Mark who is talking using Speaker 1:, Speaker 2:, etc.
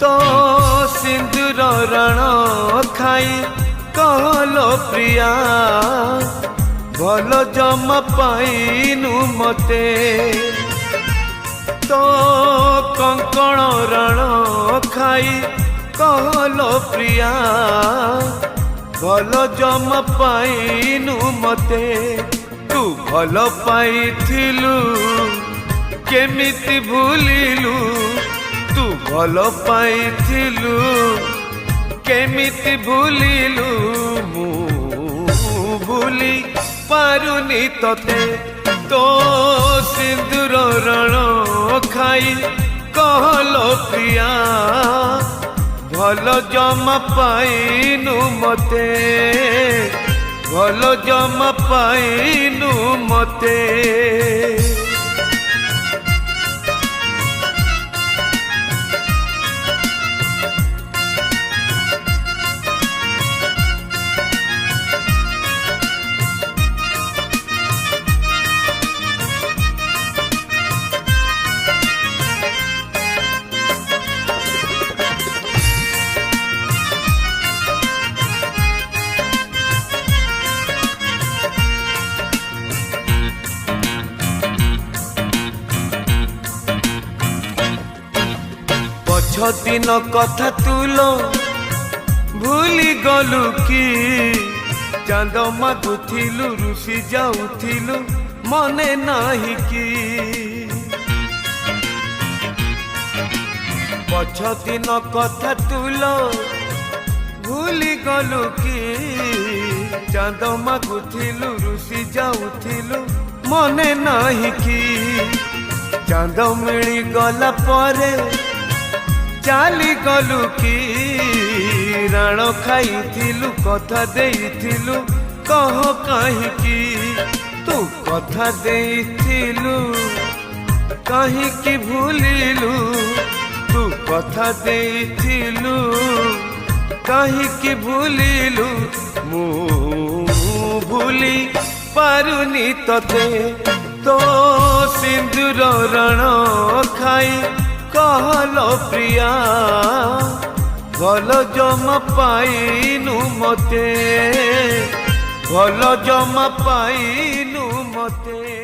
Speaker 1: तो सिंदूर रण खाई कहलो प्रिया भल जम पाइनु मते तो कंकण रण खाई कहलो प्रिया भल जम पाइनु मते तू भल पाइथिलु केमिति भूलिलु तू भल पाइथिलु केमिति भूलिलु मु भूली पारुनी तते तो सिंदूर रण खाई कहलो प्रिया भल जम पाइनु मते भल जम पाइनु मते दिन कथा तुलो भूली गलु कि चांद मागुथिलु रुसी जाउथिलु मने नाही कि पछ दिन कथा तुलो भूली गलु कि चांद मागुथिलु रुसी जाउथिलु मने नाही कि चांद मिली गला परे चाली गलु कि राण खाइथिलु कथा देइथिलु कह कहीं तू कथा देइथिलु कहीं भूलिलु तू कथा देइथिलु कहीं भूलिलु मु भूली पारुनी तते तो सिंदूर रण खाई कहलो प्रिया भल जम पाइनु मते भल जम पाइनु मते।